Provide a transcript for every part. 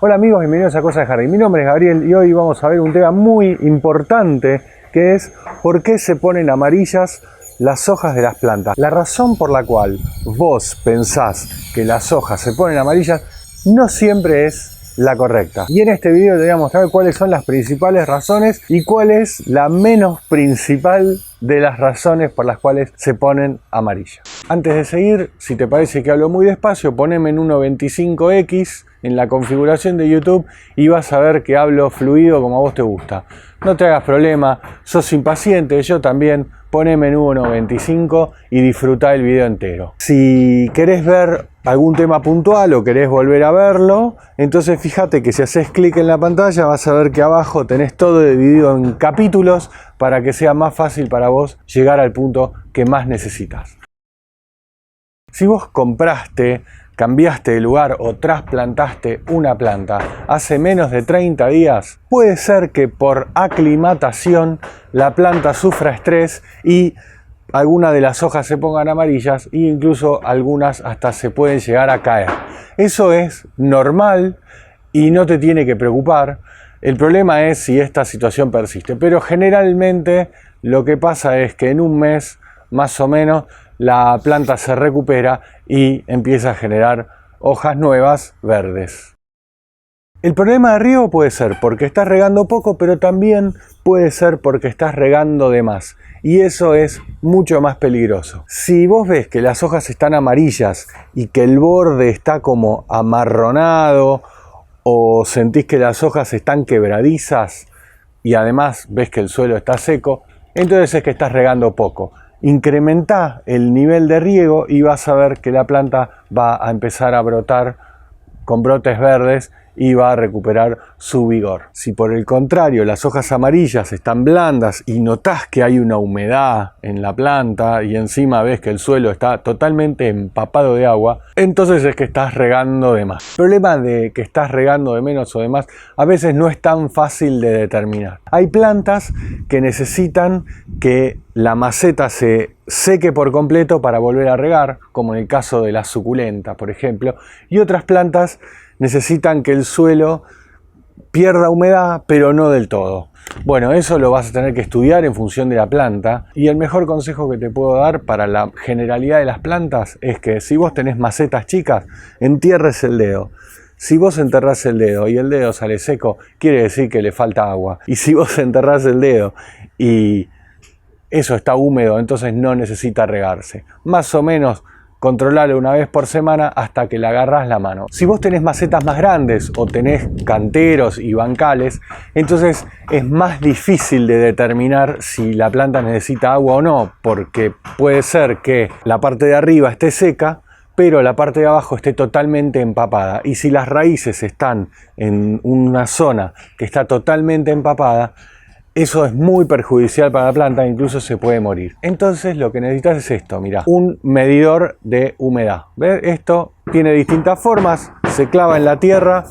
Hola amigos, bienvenidos a Cosas de Jardín. Mi nombre es Gabriel y hoy vamos a ver un tema muy importante que es ¿por qué se ponen amarillas las hojas de las plantas? La razón por la cual vos pensás que las hojas se ponen amarillas no siempre es la correcta. Y en este video te voy a mostrar cuáles son las principales razones y cuál es la menos principal de las razones por las cuales se ponen amarillas. Antes de seguir, si te parece que hablo muy despacio, poneme en 1.25x en la configuración de YouTube y vas a ver que hablo fluido como a vos te gusta. No te hagas problema, sos impaciente, yo también. Poneme en 1.25 y disfruta el video entero. Si querés ver algún tema puntual o querés volver a verlo, entonces fíjate que si haces clic en la pantalla vas a ver que abajo tenés todo dividido en capítulos para que sea más fácil para vos llegar al punto que más necesitas. Si vos cambiaste de lugar o trasplantaste una planta hace menos de 30 días, puede ser que por aclimatación la planta sufra estrés y algunas de las hojas se pongan amarillas e incluso algunas hasta se pueden llegar a caer. Eso es normal y no te tiene que preocupar. El problema es si esta situación persiste, pero generalmente lo que pasa es que en un mes más o menos la planta se recupera y empieza a generar hojas nuevas verdes. El problema de riego puede ser porque estás regando poco, pero también puede ser porque estás regando de más. Y eso es mucho más peligroso. Si vos ves que las hojas están amarillas y que el borde está como amarronado o sentís que las hojas están quebradizas y además ves que el suelo está seco, entonces es que estás regando poco. Incrementa el nivel de riego y vas a ver que la planta va a empezar a brotar con brotes verdes y va a recuperar su vigor. Si por el contrario las hojas amarillas están blandas y notás que hay una humedad en la planta y encima ves que el suelo está totalmente empapado de agua, entonces es que estás regando de más. El problema de que estás regando de menos o de más a veces no es tan fácil de determinar. Hay plantas que necesitan que la maceta se seque por completo para volver a regar, como en el caso de la suculenta, por ejemplo, y otras plantas necesitan que el suelo pierda humedad, pero no del todo. Bueno, eso lo vas a tener que estudiar en función de la planta, y el mejor consejo que te puedo dar para la generalidad de las plantas es que si vos tenés macetas chicas, entierres el dedo. Si vos enterrás el dedo y el dedo sale seco, quiere decir que le falta agua. Y si vos enterrás el dedo y eso está húmedo, entonces no necesita regarse. Más o menos controlarlo una vez por semana hasta que le agarras la mano. Si vos tenés macetas más grandes o tenés canteros y bancales, entonces es más difícil de determinar si la planta necesita agua o no, porque puede ser que la parte de arriba esté seca, pero la parte de abajo esté totalmente empapada. Y si las raíces están en una zona que está totalmente empapada, eso es muy perjudicial para la planta, incluso se puede morir. Entonces lo que necesitas es esto, mirá, un medidor de humedad. ¿Ves? Esto tiene distintas formas, se clava en la tierra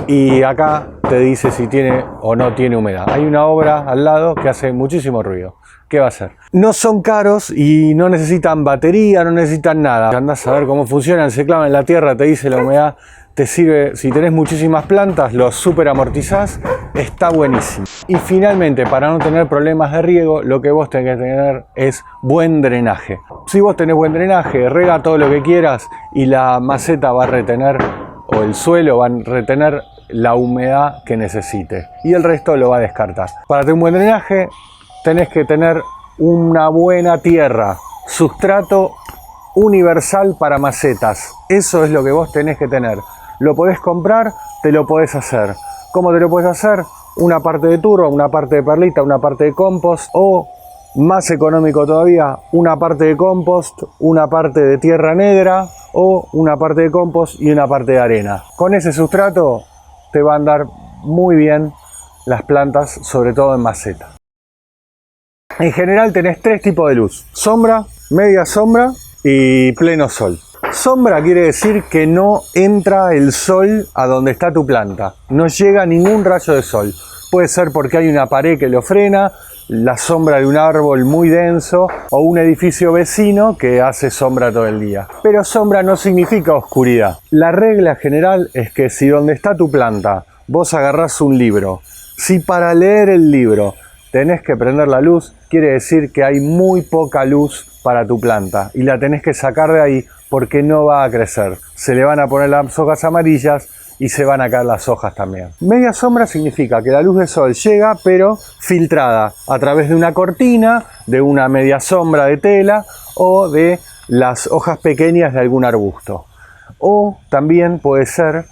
y acá te dice si tiene o no tiene humedad. Hay una obra al lado que hace muchísimo ruido. ¿Qué va a hacer? No son caros y no necesitan batería, no necesitan nada. Andás a ver cómo funcionan, se clavan en la tierra, te dice la humedad. Te sirve, si tenés muchísimas plantas, los super amortizás, está buenísimo. Y finalmente, para no tener problemas de riego, lo que vos tenés que tener es buen drenaje. Si vos tenés buen drenaje, rega todo lo que quieras y la maceta va a retener, o el suelo va a retener la humedad que necesite. Y el resto lo va a descartar. Para tener un buen drenaje, tenés que tener una buena tierra, sustrato universal para macetas. Eso es lo que vos tenés que tener. Lo podés comprar, te lo podés hacer. ¿Cómo te lo podés hacer? Una parte de turba, una parte de perlita, una parte de compost o, más económico todavía, una parte de compost, una parte de tierra negra o una parte de compost y una parte de arena. Con ese sustrato te va a andar muy bien las plantas, sobre todo en maceta. En general tenés tres tipos de luz: sombra, media sombra y pleno sol. Sombra quiere decir que no entra el sol a donde está tu planta, no llega ningún rayo de sol. Puede ser porque hay una pared que lo frena, la sombra de un árbol muy denso o un edificio vecino que hace sombra todo el día. Pero sombra no significa oscuridad. La regla general es que si donde está tu planta vos agarrás un libro, si para leer el libro tenés que prender la luz, quiere decir que hay muy poca luz para tu planta y la tenés que sacar de ahí porque no va a crecer. Se le van a poner las hojas amarillas y se van a caer las hojas también. Media sombra significa que la luz del sol llega pero filtrada a través de una cortina, de una media sombra de tela o de las hojas pequeñas de algún arbusto. O también puede ser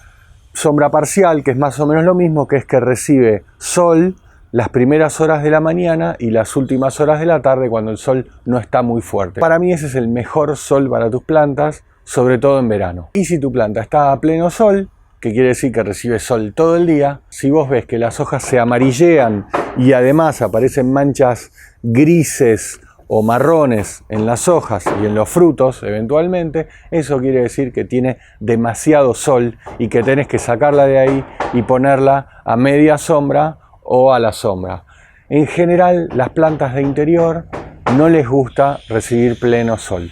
sombra parcial, que es más o menos lo mismo, que es que recibe sol las primeras horas de la mañana y las últimas horas de la tarde cuando el sol no está muy fuerte. Para mí ese es el mejor sol para tus plantas, sobre todo en verano. Y si tu planta está a pleno sol, que quiere decir que recibe sol todo el día, si vos ves que las hojas se amarillean y además aparecen manchas grises o marrones en las hojas y en los frutos eventualmente, eso quiere decir que tiene demasiado sol y que tenés que sacarla de ahí y ponerla a media sombra o a la sombra. En general, las plantas de interior no les gusta recibir pleno sol.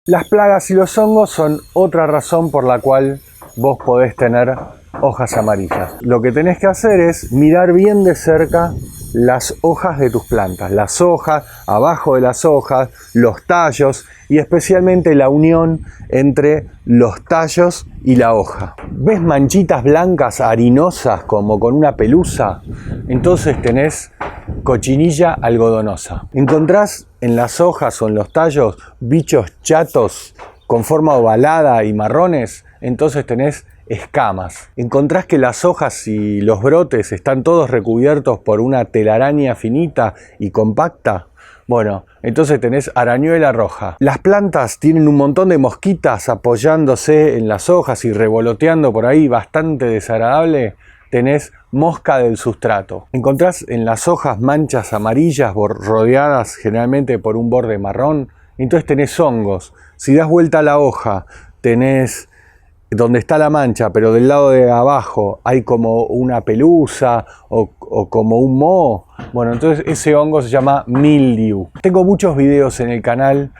Las plagas y los hongos son otra razón por la cual vos podés tener hojas amarillas. Lo que tenés que hacer es mirar bien de cerca las hojas de tus plantas, las hojas, abajo de las hojas, los tallos y especialmente la unión entre los tallos y la hoja. ¿Ves manchitas blancas harinosas como con una pelusa? Entonces tenés cochinilla algodonosa. Encontrás en las hojas o en los tallos bichos chatos con forma ovalada y marrones, entonces tenés escamas. Encontrás que las hojas y los brotes están todos recubiertos por una telaraña finita y compacta. Bueno, entonces tenés arañuela roja. Las plantas tienen un montón de mosquitas apoyándose en las hojas y revoloteando por ahí, bastante desagradable. Tenés mosca del sustrato. Encontrás en las hojas manchas amarillas rodeadas generalmente por un borde marrón. Entonces tenés hongos. Si das vuelta a la hoja, tenés donde está la mancha, pero del lado de abajo hay como una pelusa o como un moho. Bueno, entonces ese hongo se llama mildew. Tengo muchos videos en el canal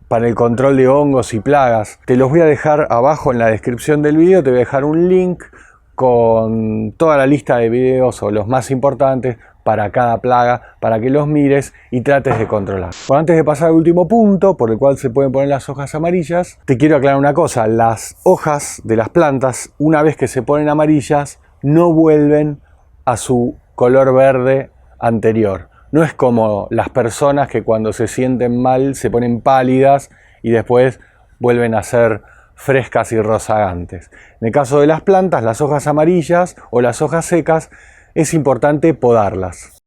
para el control de hongos y plagas. Te los voy a dejar abajo en la descripción del video. Te voy a dejar un link con toda la lista de videos o los más importantes para cada plaga, para que los mires y trates de controlar. Bueno, antes de pasar al último punto por el cual se pueden poner las hojas amarillas, te quiero aclarar una cosa. Las hojas de las plantas, una vez que se ponen amarillas, no vuelven a su color verde anterior. No es como las personas que cuando se sienten mal se ponen pálidas y después vuelven a ser frescas y rozagantes. En el caso de las plantas, las hojas amarillas o las hojas secas, es importante podarlas.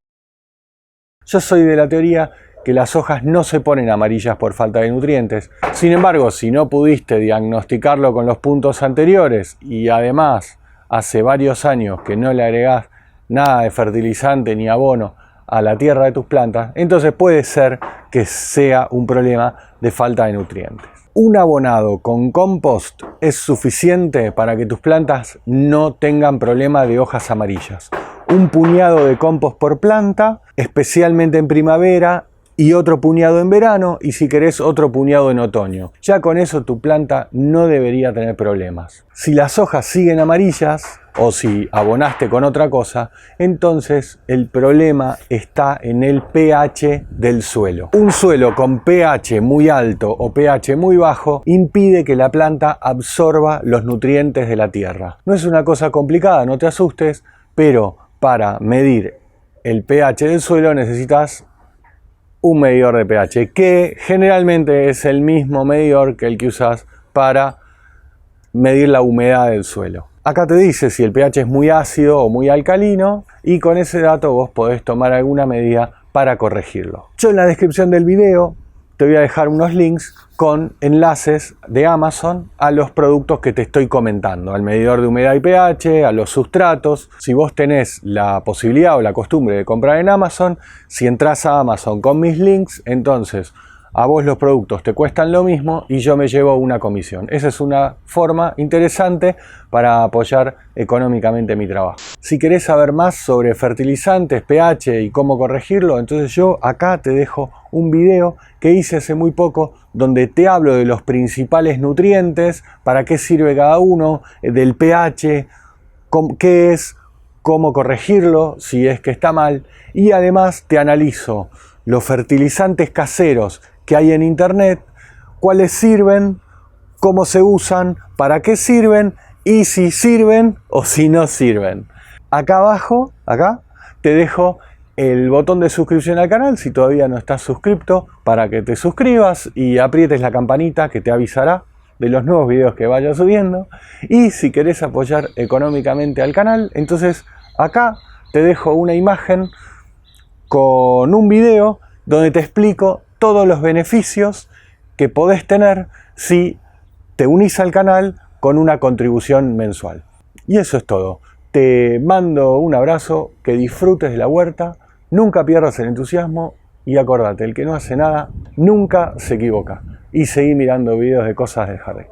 Yo soy de la teoría que las hojas no se ponen amarillas por falta de nutrientes. Sin embargo, si no pudiste diagnosticarlo con los puntos anteriores y además hace varios años que no le agregás nada de fertilizante ni abono a la tierra de tus plantas, entonces puede ser que sea un problema de falta de nutrientes. Un abonado con compost es suficiente para que tus plantas no tengan problema de hojas amarillas. Un puñado de compost por planta, especialmente en primavera, y otro puñado en verano, y si querés otro puñado en otoño. Ya con eso tu planta no debería tener problemas. Si las hojas siguen amarillas, o si abonaste con otra cosa, entonces el problema está en el pH del suelo. Un suelo con pH muy alto o pH muy bajo impide que la planta absorba los nutrientes de la tierra. No es una cosa complicada, no te asustes, pero para medir el pH del suelo necesitas un medidor de pH, que generalmente es el mismo medidor que el que usas para medir la humedad del suelo. Acá te dice si el pH es muy ácido o muy alcalino y con ese dato vos podés tomar alguna medida para corregirlo. Yo en la descripción del video te voy a dejar unos links con enlaces de Amazon a los productos que te estoy comentando, al medidor de humedad y pH, a los sustratos. Si vos tenés la posibilidad o la costumbre de comprar en Amazon, si entras a Amazon con mis links, entonces a vos los productos te cuestan lo mismo y yo me llevo una comisión. Esa es una forma interesante para apoyar económicamente mi trabajo. Si querés saber más sobre fertilizantes, pH y cómo corregirlo, entonces yo acá te dejo un video que hice hace muy poco donde te hablo de los principales nutrientes, para qué sirve cada uno, del pH, qué es, cómo corregirlo si es que está mal, y además te analizo los fertilizantes caseros que hay en internet, cuáles sirven, cómo se usan, para qué sirven y si sirven o si no sirven. Acá abajo, acá, te dejo el botón de suscripción al canal si todavía no estás suscripto, para que te suscribas y aprietes la campanita que te avisará de los nuevos videos que vaya subiendo. Y si querés apoyar económicamente al canal, entonces acá te dejo una imagen con un video donde te explico todos los beneficios que podés tener si te unís al canal con una contribución mensual. Y eso es todo. Te mando un abrazo, que disfrutes de la huerta, nunca pierdas el entusiasmo y acordate, el que no hace nada nunca se equivoca. Y seguí mirando videos de cosas del jardín.